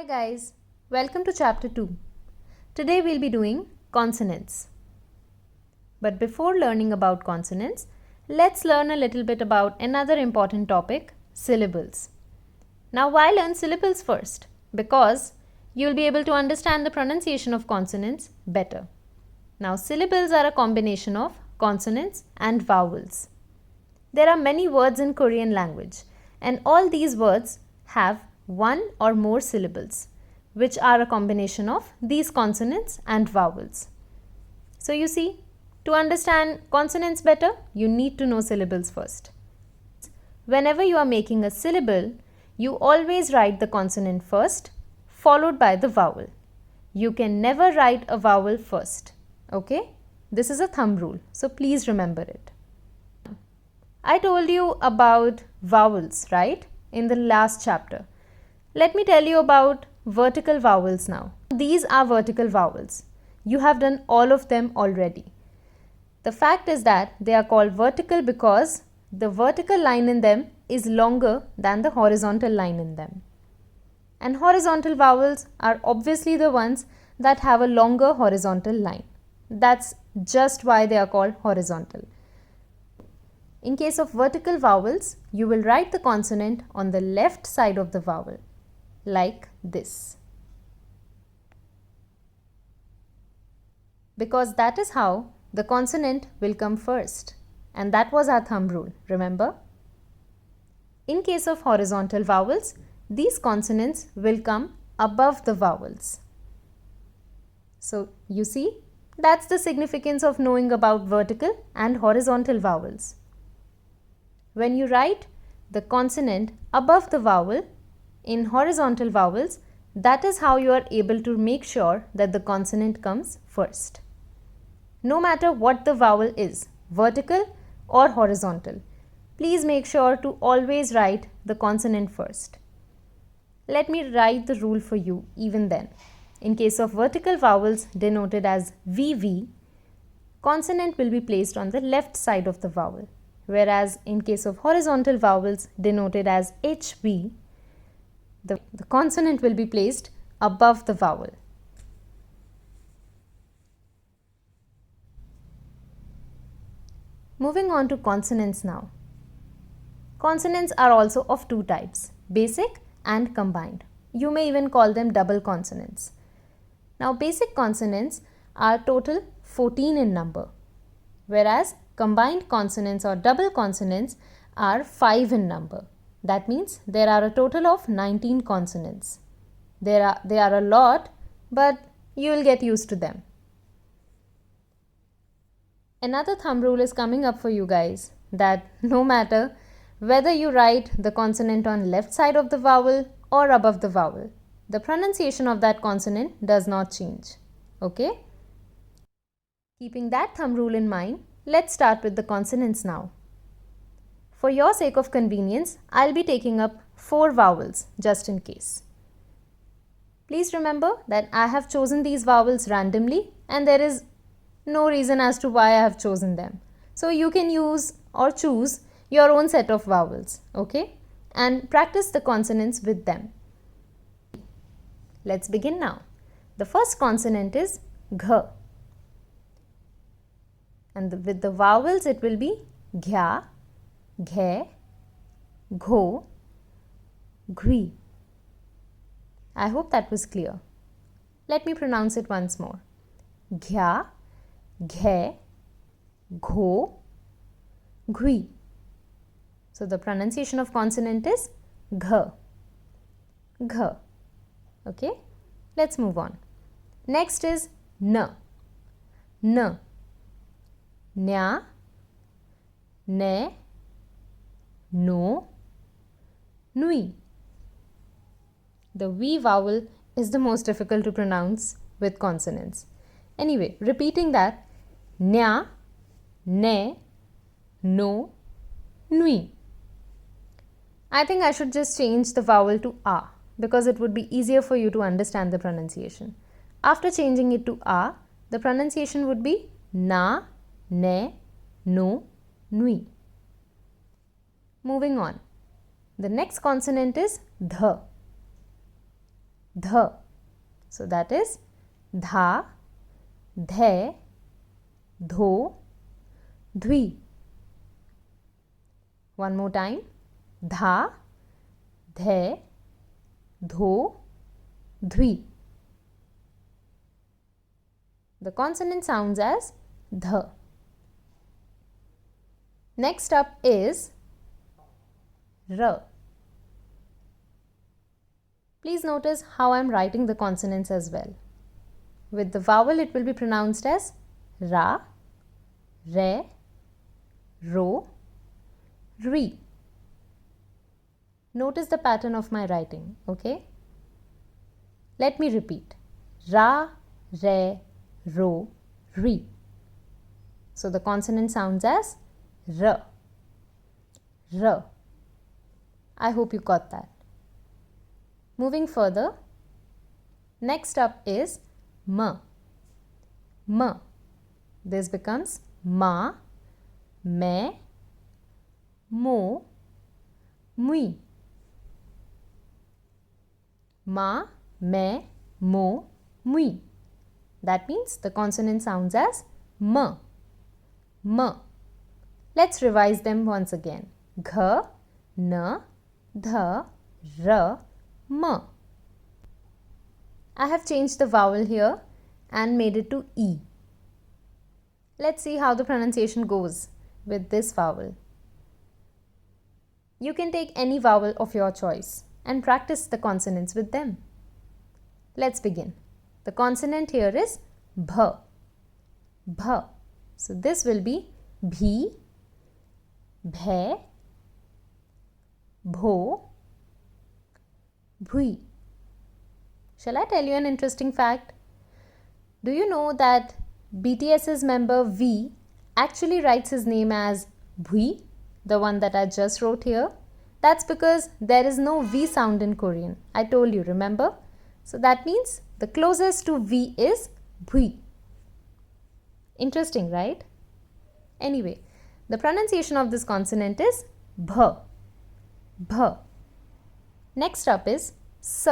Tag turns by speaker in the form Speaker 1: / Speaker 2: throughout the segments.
Speaker 1: Hi guys, welcome to chapter 2. Today we'll be doing consonants. But before learning about consonants, let's learn a little bit about another important topic, syllables. Now why learn syllables first? Because you'll be able to understand the pronunciation of consonants better. Now syllables are a combination of consonants and vowels. There are many words in Korean language and all these words have one or more syllables, which are a combination of these consonants and vowels. So you see, to understand consonants better, you need to know syllables first. Whenever you are making a syllable, you always write the consonant first, followed by the vowel. You can never write a vowel first. Okay? This is a thumb rule, so please remember it. I told you about vowels, right? In the last chapter. Let me tell you about vertical vowels now. These are vertical vowels. You have done all of them already. The fact is that they are called vertical because the vertical line in them is longer than the horizontal line in them. And horizontal vowels are obviously the ones that have a longer horizontal line. That's just why they are called horizontal. In case of vertical vowels, you will write the consonant on the left side of the vowel, like this. Because that is how the consonant will come first. And that was our thumb rule, remember? In case of horizontal vowels, these consonants will come above the vowels. So, you see, that's the significance of knowing about vertical and horizontal vowels. When you write the consonant above the vowel in horizontal vowels, that is how you are able to make sure that the consonant comes first. No matter what the vowel is, vertical or horizontal, please make sure to always write the consonant first. Let me write the rule for you even then. In case of vertical vowels denoted as VV, consonant will be placed on the left side of the vowel, whereas in case of horizontal vowels denoted as HV, the consonant will be placed above the vowel. Moving on to consonants now. Consonants are also of two types, basic and combined. You may even call them double consonants. Now basic consonants are total 14 in number, whereas combined consonants or double consonants are 5 in number. That means there are a total of 19 consonants. They are a lot, but you will get used to them. Another thumb rule is coming up for you guys, that no matter whether you write the consonant on left side of the vowel or above the vowel, the pronunciation of that consonant does not change. Okay? Keeping that thumb rule in mind, let's start with the consonants now. For your sake of convenience, I'll be taking up 4 vowels just in case. Please remember that I have chosen these vowels randomly and there is no reason as to why I have chosen them. So you can use or choose your own set of vowels, okay? And practice the consonants with them. Let's begin now. The first consonant is gh. And with the vowels it will be gya, ghe, gho, ghri. I hope that was clear. Let me pronounce it once more. Gya, ghe, gho, ghri. So the pronunciation of consonant is gh. Gh. Okay? Let's move on. Next is n. N. Nya, ne, no, nui. The V vowel is the most difficult to pronounce with consonants. Anyway, repeating that, nya, ne, no, nui. I think I should just change the vowel to a because it would be easier for you to understand the pronunciation. After changing it to a, the pronunciation would be na, ne, no, nui. Moving on. The next consonant is dh. dh. So that is dha, dhe, dho, dvi. One more time. Dha, dhe, dho, dvi. The consonant sounds as dh. Next up is r. Please notice how I am writing the consonants as well. With the vowel it will be pronounced as ra, re, ro, ri. Notice the pattern of my writing, okay? Let me repeat. Ra, re, ro, ri. So the consonant sounds as r. R. I hope you got that. Moving further, next up is m. M. This becomes ma, me, mo, mui. Ma, me, mo, mui. That means the consonant sounds as m. M. Let's revise them once again. Gh, n, dh, r, m. I have changed the vowel here and made it to E. Let's see how the pronunciation goes with this vowel. You can take any vowel of your choice and practice the consonants with them. Let's begin. The consonant here is bh. Bh. So this will be bhi, bhe, bho, bhui. Shall I tell you an interesting fact? Do you know that BTS's member V actually writes his name as Bhui, the one that I just wrote here? That's because there is no V sound in Korean. I told you, remember? So that means the closest to V is Bhui. Interesting, right? Anyway, the pronunciation of this consonant is bh. Bh. Next up is s.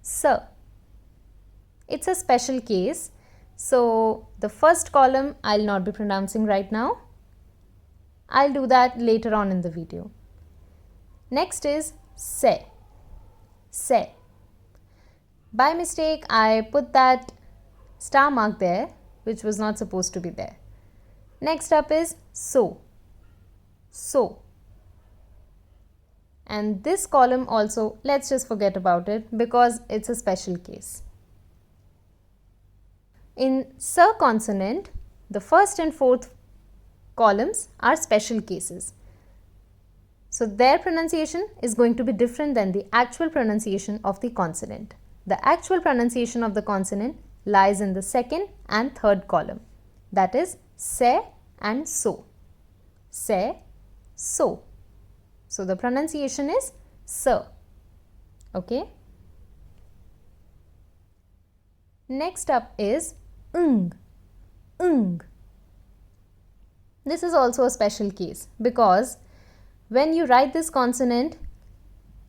Speaker 1: S. It's a special case. So the first column I'll not be pronouncing right now. I'll do that later on in the video. Next is se. Se. By mistake, I put that star mark there, which was not supposed to be there. Next up is so. So. And this column also, let's just forget about it because it's a special case. In s consonant, the first and fourth columns are special cases. So their pronunciation is going to be different than the actual pronunciation of the consonant. The actual pronunciation of the consonant lies in the second and third column. That is se and so. Se, so. So the pronunciation is s. Okay. Next up is ng. Ng. This is also a special case because when you write this consonant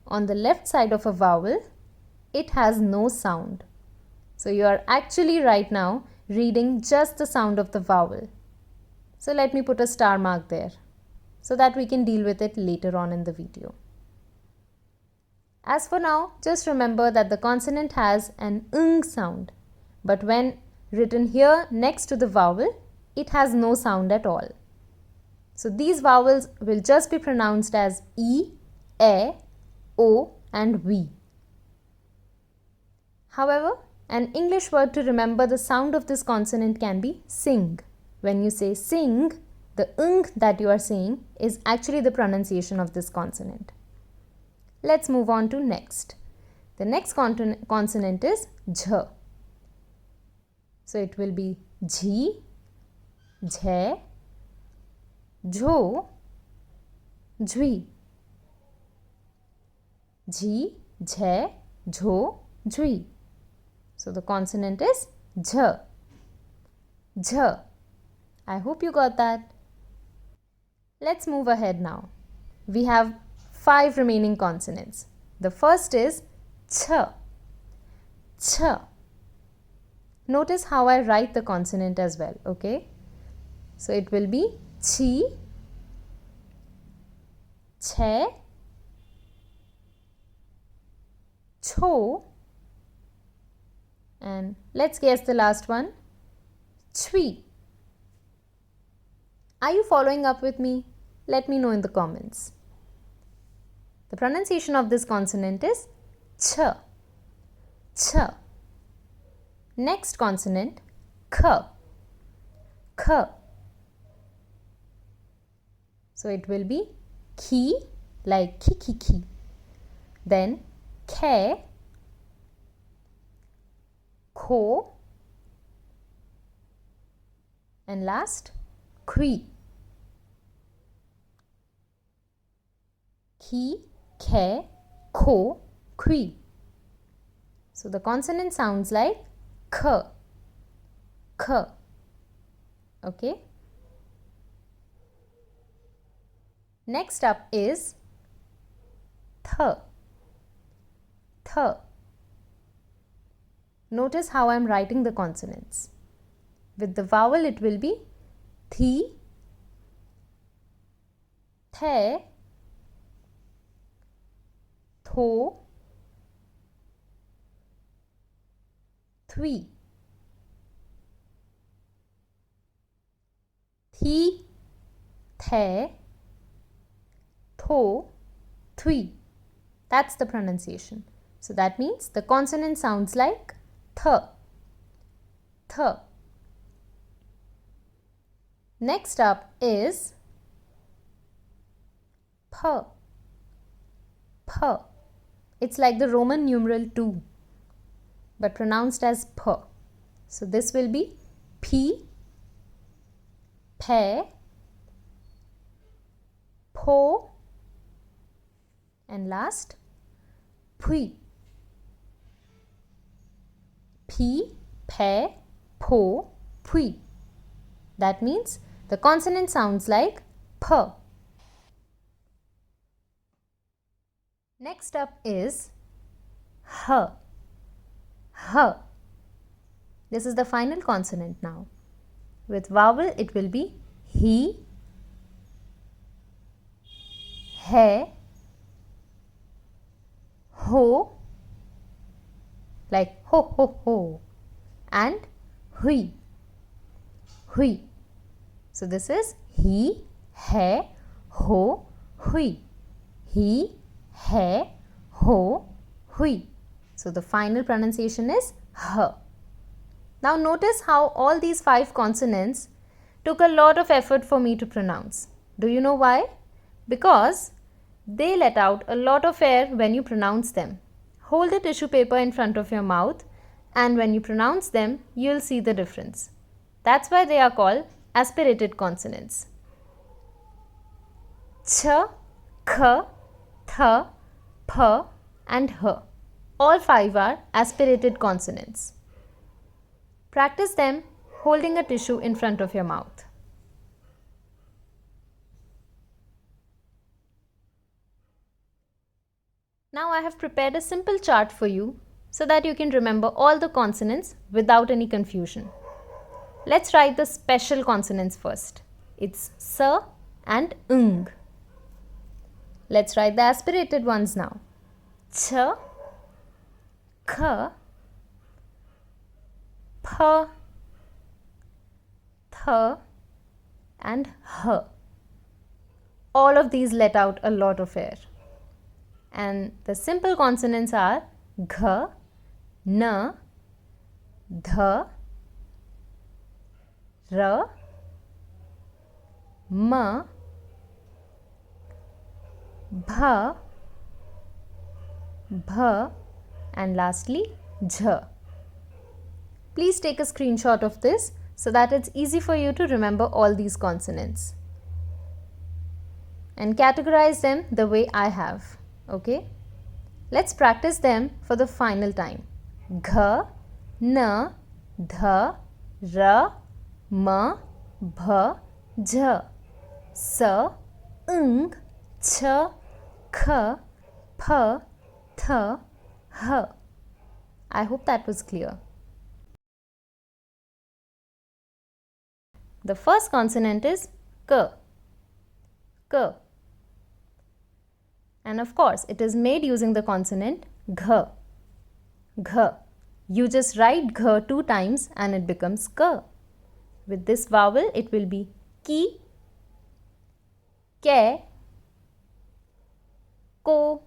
Speaker 1: on the left side of a vowel, it has no sound. So you are actually right now reading just the sound of the vowel. So let me put a star mark there so that we can deal with it later on in the video. As for now, just remember that the consonant has an ng sound, but when written here next to the vowel, it has no sound at all. So these vowels will just be pronounced as E, E, O and V. However, an English word to remember the sound of this consonant can be sing. When you say sing, the ng that you are saying is actually the pronunciation of this consonant. Let's move on to next. The next consonant is jh. So it will be jhi, jhe, jho, jhvi. Jhi, jhe, jho, jhvi. So the consonant is jh. Jh. I hope you got that. Let's move ahead now. We have 5 remaining consonants. The first is ch. ch. Notice how I write the consonant as well, okay? So it will be chi, che, cho, and let's guess the last one, chui. Are you following up with me? Let me know in the comments. The pronunciation of this consonant is ch, ch. Next consonant, k, k. So it will be ki, like ki ki ki. Then ke, ko, and last kui. Ki, ke, ko, kui. So the consonant sounds like k, k. Okay. Next up is th, th. Notice how I am writing the consonants. With the vowel it will be thi, the, tho, thui. Thi, the, tho, thui. That's the pronunciation. So that means the consonant sounds like th, th. Next up is p, p. It's like the Roman numeral 2 but pronounced as p. So this will be p, pe, po, and last pui. P, pe, po, pui. That means the consonant sounds like p. Next up is h, h. This is the final consonant now. With vowel it will be he, he, ho, like ho ho ho, and hui, hui. So this is he, he, ho, hui. He, he, ho, hui. So the final pronunciation is h. Now notice how all these 5 consonants took a lot of effort for me to pronounce. Do you know why? Because they let out a lot of air when you pronounce them. Hold the tissue paper in front of your mouth and when you pronounce them, you'll see the difference. That's why they are called aspirated consonants. Ch, k, th, p, and h. All 5 are aspirated consonants. Practice them holding a tissue in front of your mouth. Now I have prepared a simple chart for you so that you can remember all the consonants without any confusion. Let's write the special consonants first. It's s and ng. Let's write the aspirated ones now. Ch, k, p, th, and h. All of these let out a lot of air. And the simple consonants are gh, n, dh, r, m, bh, bh, and lastly jh. Please take a screenshot of this so that it's easy for you to remember all these consonants. And categorize them the way I have. Okay? Let's practice them for the final time. Gh, n, dh, r, m, bh, jh. S, ng, ch, k, p, th, h. I hope that was clear. The first consonant is k. K. And of course, it is made using the consonant gh. Gh. You just write gh 2 times and it becomes k. With this vowel, it will be ki, ke, ko,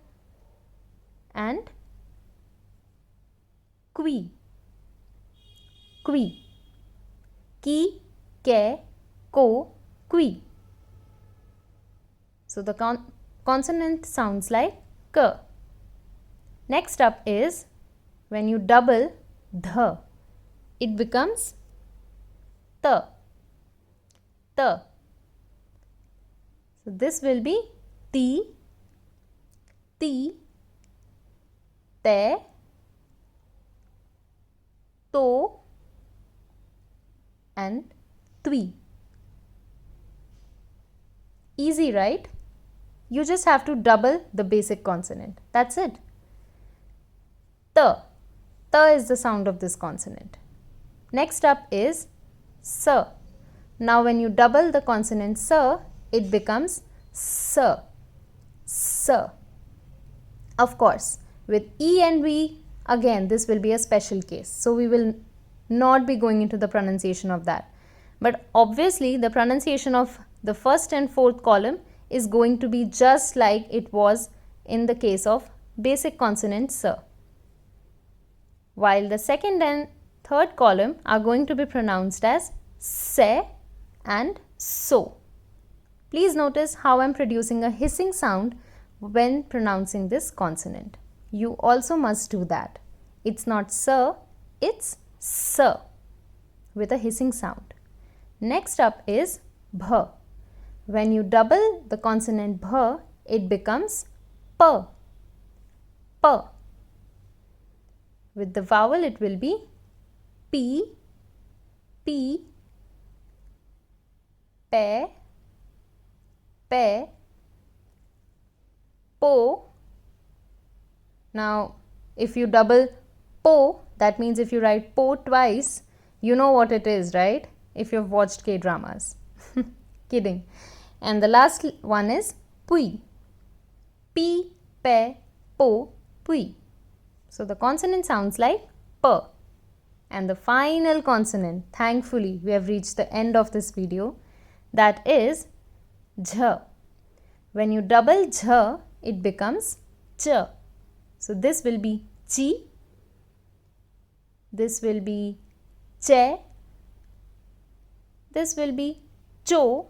Speaker 1: and qui. Qui. Ki, ke, ko, qui. So the consonant sounds like k. Next up is when you double dh, it becomes t. T. So this will be ti, ti, te, to, and twi. Easy, right? You just have to double the basic consonant. That's it. T. T is the sound of this consonant. Next up is s. Now when you double the consonant s, it becomes s. S. Of course, with E and V, again this will be a special case. So we will not be going into the pronunciation of that. But obviously the pronunciation of the first and fourth column is going to be just like it was in the case of basic consonant s. While the second and third column are going to be pronounced as se and so. Please notice how I am producing a hissing sound when pronouncing this consonant. You also must do that. It's not sir, it's s with a hissing sound. Next up is bh. When you double the consonant bh, it becomes p. P. With the vowel, it will be p, p, pe, pe, po. Now, if you double po, that means if you write po twice, you know what it is, right? If you've watched K-dramas. Kidding. And the last one is pui. P, pe, po, pui. So the consonant sounds like p. And the final consonant, thankfully, we have reached the end of this video, that is jh. When you double jh, it becomes ch. So this will be chi, this will be che, this will be cho,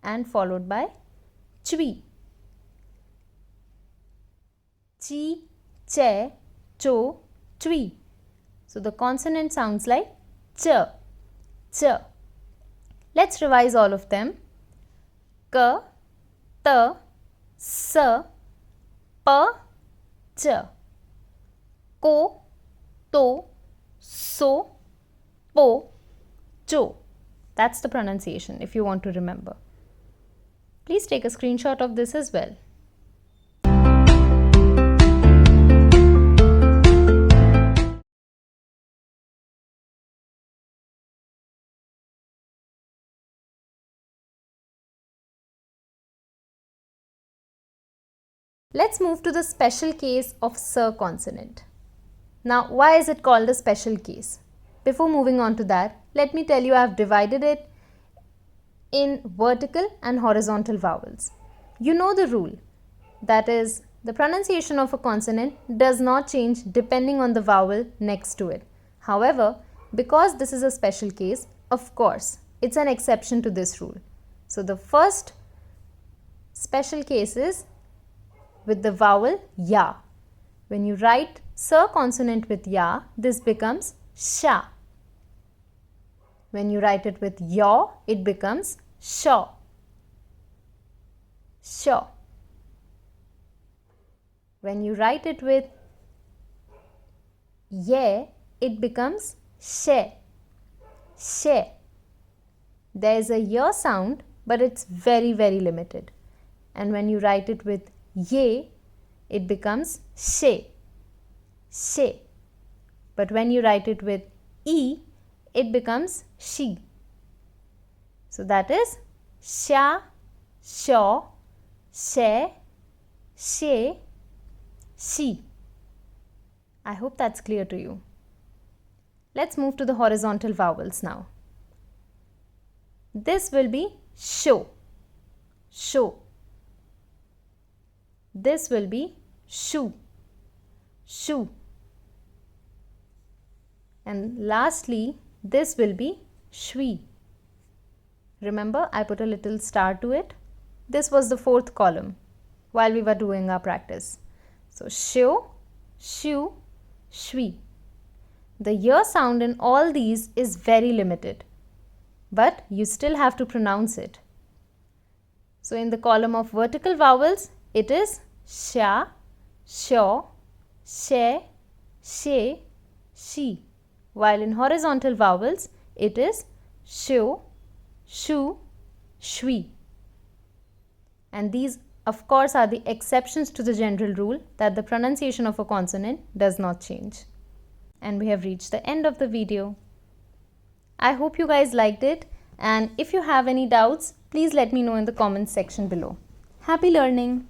Speaker 1: and followed by chui. Chi, che, cho, chui. So the consonant sounds like ch, ch. Let's revise all of them. K, t, s, p, ch. Ko, to, so, po, cho. That's the pronunciation if you want to remember. Please take a screenshot of this as well. Let's move to the special case of s consonant. Now, why is it called a special case? Before moving on to that, let me tell you I have divided it in vertical and horizontal vowels. You know the rule, that is, the pronunciation of a consonant does not change depending on the vowel next to it. However, because this is a special case, of course, it's an exception to this rule. So the first special case is with the vowel ya. When you write s consonant with ya, this becomes sha. When you write it with yaw, it becomes shaw. Shaw. When you write it with ye, it becomes she. She. There is a y sound, but it's very, very limited. And when you write it with ye, it becomes she. She. But when you write it with E, it becomes she. So that is sha, shaw, she, she, she. I hope that's clear to you. Let's move to the horizontal vowels now. This will be sho, sho. This will be shu, shu. And lastly, this will be shwi. Remember, I put a little star to it. This was the fourth column while we were doing our practice. So, sho, shu, shwi. The y sound in all these is very limited, but you still have to pronounce it. So, in the column of vertical vowels, it is sha, shaw, she, she, she. While in horizontal vowels, it is sho, shu, shwi. And these, of course, are the exceptions to the general rule that the pronunciation of a consonant does not change. And we have reached the end of the video. I hope you guys liked it, and if you have any doubts, please let me know in the comments section below. Happy learning!